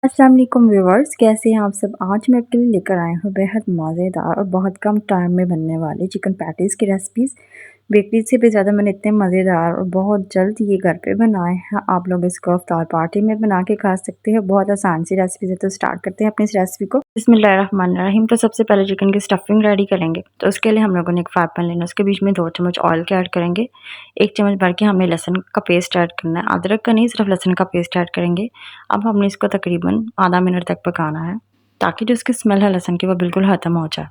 अस्सलाम वालेकुम व्यूवर्स, कैसे हैं आप सब। आज मैं आपके लिए लेकर आई हूँ बेहद मज़ेदार और बहुत कम टाइम में बनने वाली चिकन पैटीज़ की रेसिपीज़। बेकरी से भी ज़्यादा मैंने इतने मज़ेदार और बहुत जल्द ये घर पे बनाए हैं। आप लोग इसको इफ्तार पार्टी में बना के खा सकते हैं। बहुत आसान सी रेसिपी है, तो स्टार्ट करते हैं अपनी इस रेसिपी को। बिस्मिल्लाहिर्रहमानिर्रहीम। तो सबसे पहले चिकन की स्टफिंग रेडी करेंगे। तो उसके लिए हम लोगों ने एक फ्राई पैन लेना, उसके बीच में 2 चम्मच ऑयल के ऐड करेंगे। 1 चम्मच भर के हमने लहसुन का पेस्ट ऐड करना है, अदरक का नहीं, सिर्फ लहसुन का पेस्ट ऐड करेंगे। अब हमने इसको तकरीबन आधा मिनट तक पकाना है, ताकि जो इसकी स्मेल है लहसुन की वो बिल्कुल ख़त्म हो जाए।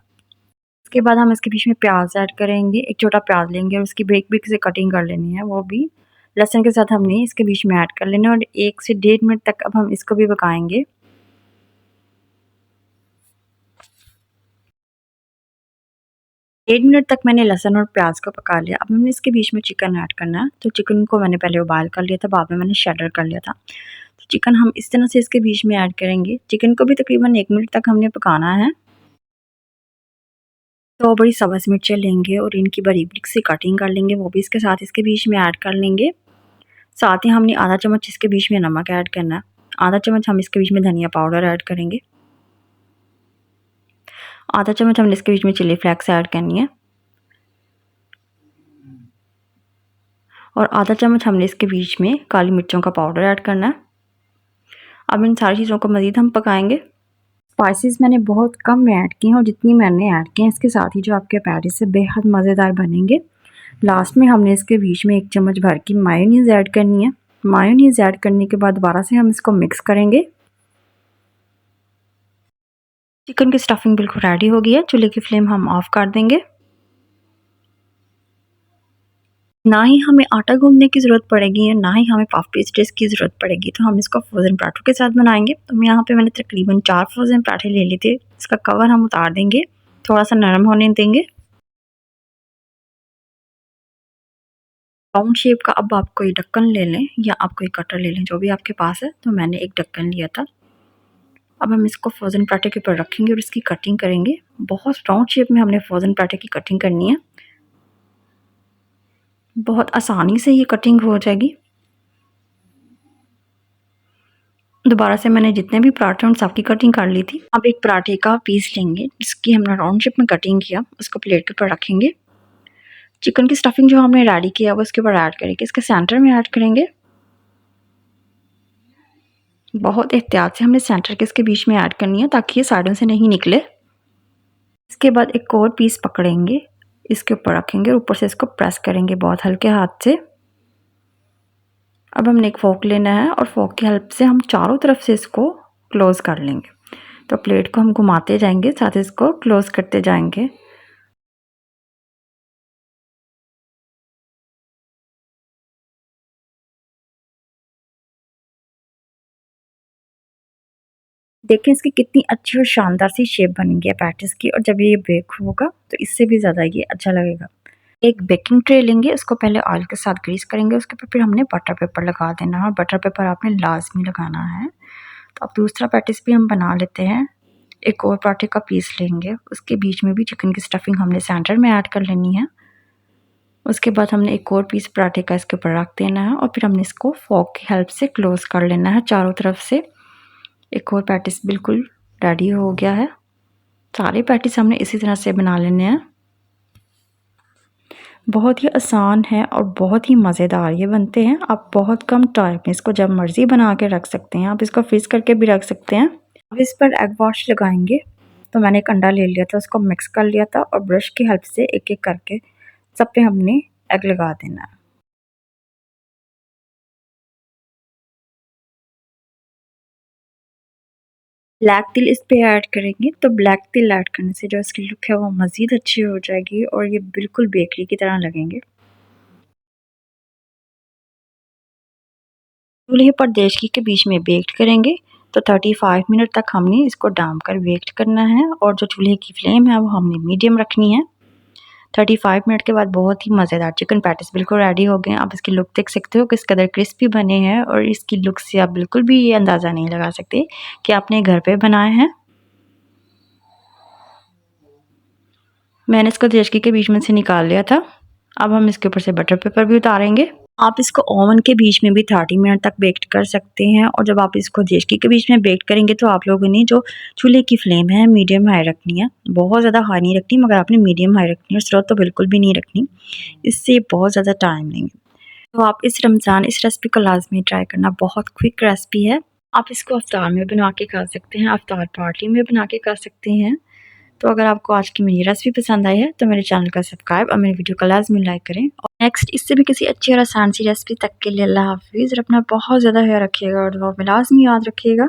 उसके बाद हम इसके बीच में प्याज ऐड करेंगे। एक छोटा प्याज लेंगे और उसकी ब्रिक-ब्रिक से कटिंग कर लेनी है, वो भी लहसुन के साथ हमने इसके बीच में ऐड कर लेना है और 1 से 1.5 मिनट तक अब हम इसको भी पकाएँगे। 1 मिनट तक मैंने लहसुन और प्याज को पका लिया। अब हमने इसके बीच में चिकन ऐड करना है। तो चिकन को मैंने पहले उबाल कर लिया था, बाद में मैंने शैडर कर लिया था। तो चिकन हम इस तरह से इसके बीच में ऐड करेंगे। चिकन को भी तकरीबन 1 मिनट तक हमने पकाना है। 2 बड़ी सब्ज़ मिर्चें लेंगे और इनकी बारीक से कटिंग कर लेंगे, वो भी इसके साथ इसके बीच में ऐड कर लेंगे। साथ ही हमने आधा चम्मच इसके बीच में नमक ऐड करना है। आधा चम्मच हम इसके बीच में धनिया पाउडर ऐड करेंगे। आधा चम्मच हमने इसके बीच में चिली फ्लेक्स ऐड करनी है और आधा चम्मच हमने इसके बीच में काली मिर्चों का पाउडर ऐड करना है। अब इन सारी चीज़ों को मज़ीद हम पकाएंगे। स्पाइसेस मैंने बहुत कम में ऐड की हैं और जितनी मैंने ऐड की हैं इसके साथ ही जो आपके पैटीज़ से बेहद मज़ेदार बनेंगे। लास्ट में हमने इसके बीच में 1 चम्मच भर की मायोनीज़ ऐड करनी है। मायोनीज़ ऐड करने के बाद दोबारा से हम इसको मिक्स करेंगे। चिकन की स्टफिंग बिल्कुल रेडी हो गई है। चूल्हे की फ्लेम हम ऑफ कर देंगे। ना ही हमें आटा गूँथने की ज़रूरत पड़ेगी और ना ही हमें पफ पेस्ट्रीज़ की ज़रूरत पड़ेगी। तो हम इसको फ्रोज़न पराठों के साथ बनाएँगे। तो यहाँ पे मैंने तकरीबन 4 फ्रोज़न पराठे ले लिए थे। इसका कवर हम उतार देंगे, थोड़ा-सा नरम होने देंगे। राउंड शेप का अब आप कोई ढक्कन ले लें या आप कोई कटर ले लें, जो भी आपके पास है। तो मैंने एक ढक्कन लिया था। अब हम इसको फ्रोज़न पराठे के ऊपर रखेंगे और इसकी कटिंग करेंगे। बहुत राउंड शेप में हमने फ्रोज़न पराठे की कटिंग करनी है। बहुत आसानी से ये कटिंग हो जाएगी। दोबारा से मैंने जितने भी पराठे उन सबकी कटिंग कर ली थी। अब एक पराठे का पीस लेंगे जिसकी हमने राउंड शेप में कटिंग किया, उसको प्लेट के ऊपर रखेंगे। चिकन की स्टफिंग जो हमने रेडी किया वो इसके ऊपर ऐड करेंगे, इसके सेंटर में ऐड करेंगे। बहुत एहतियात से हमने सेंटर के इसके बीच में ऐड करनी है ताकि ये साइडों से नहीं निकले। इसके बाद एक और पीस पकड़ेंगे, इसके ऊपर रखेंगे और ऊपर से इसको प्रेस करेंगे बहुत हल्के हाथ से। अब हमने एक फ़ोर्क लेना है और फ़ोर्क की हेल्प से हम चारों तरफ से इसको क्लोज़ कर लेंगे। तो प्लेट को हम घुमाते जाएंगे, साथ ही इसको क्लोज़ करते जाएंगे। देखें इसकी कितनी अच्छी और शानदार सी शेप बनेगी है पैटीज़ की, और जब ये बेक होगा तो इससे भी ज़्यादा ये अच्छा लगेगा। एक बेकिंग ट्रे लेंगे, उसको पहले ऑयल के साथ ग्रीस करेंगे, उसके ऊपर फिर हमने बटर पेपर लगा देना है और बटर पेपर आपने लाज़मी लगाना है। तो अब दूसरा पैटीज़ भी हम बना लेते हैं। एक और पराठे का पीस लेंगे, उसके बीच में भी चिकन की स्टफिंग हमने सेंटर में ऐड कर लेनी है। उसके बाद हमने एक और पीस पराठे का इसके ऊपर रख देना है और फिर हमने इसको फ़ोर्क की हेल्प से क्लोज़ कर लेना है चारों तरफ से। एक और पैटीज़ बिल्कुल रेडी हो गया है। सारे पैटीज़ हमने इसी तरह से बना लेने हैं। बहुत ही आसान है और बहुत ही मज़ेदार ये बनते हैं। आप बहुत कम टाइम में इसको जब मर्ज़ी बना के रख सकते हैं। आप इसको फ्रीज़ करके भी रख सकते हैं। अब इस पर एग वॉश लगाएंगे। तो मैंने एक अंडा ले लिया था, उसको मिक्स कर लिया था और ब्रश की हेल्प से एक-एक करके सब पे हमने एग लगा देना है। ब्लैक तिल इस पे ऐड करेंगे, तो ब्लैक तिल ऐड करने से जो इसकी लुक है वो मज़ीद अच्छी हो जाएगी और ये बिल्कुल बेकरी की तरह लगेंगे। चूल्हे पर देचकी के बीच में बेक करेंगे। तो 35 मिनट तक हमने इसको डाम कर बेक करना है और जो चूल्हे की फ्लेम है वो हमने मीडियम रखनी है। 35 मिनट के बाद बहुत ही मज़ेदार चिकन पैटीज़ बिल्कुल रेडी हो गए हैं। आप इसकी लुक देख सकते हो किस कदर क्रिस्पी बने हैं और इसकी लुक से आप बिल्कुल भी ये अंदाज़ा नहीं लगा सकते कि आपने घर पे बनाए हैं। मैंने इसको देचकी के बीच में से निकाल लिया था। अब हम इसके ऊपर से बटर पेपर भी उतारेंगे। आप इसको ओवन के बीच में भी 30 मिनट तक बेक कर सकते हैं और जब आप इसको देचकी के बीच में बेक करेंगे तो आप लोगों ने जो चूल्हे की फ्लेम है मीडियम हाई रखनी है, बहुत ज़्यादा हाई नहीं रखनी मगर आपने मीडियम हाई रखनी है और स्लो तो बिल्कुल भी नहीं रखनी, इससे बहुत ज़्यादा टाइम लेंगे। तो आप इस रमज़ान इस रेसिपी को लाजमी ट्राई करना, बहुत क्विक रेसिपी है। आप इसको अफ्तार में बना के खा सकते हैं, अफ्तार पार्टी में बना के खा सकते हैं। तो अगर आपको आज की मेरी रेसिपी पसंद आई है तो मेरे चैनल का सब्सक्राइब और मेरी वीडियो को लाजमी लाइक करें। और नेक्स्ट इससे भी किसी अच्छी और आसान सी रेसिपी तक के लिए अल्लाह हाफिज़ और अपना बहुत ज़्यादा ख्याल रखिएगा और दुआ में लाजमी याद रखिएगा।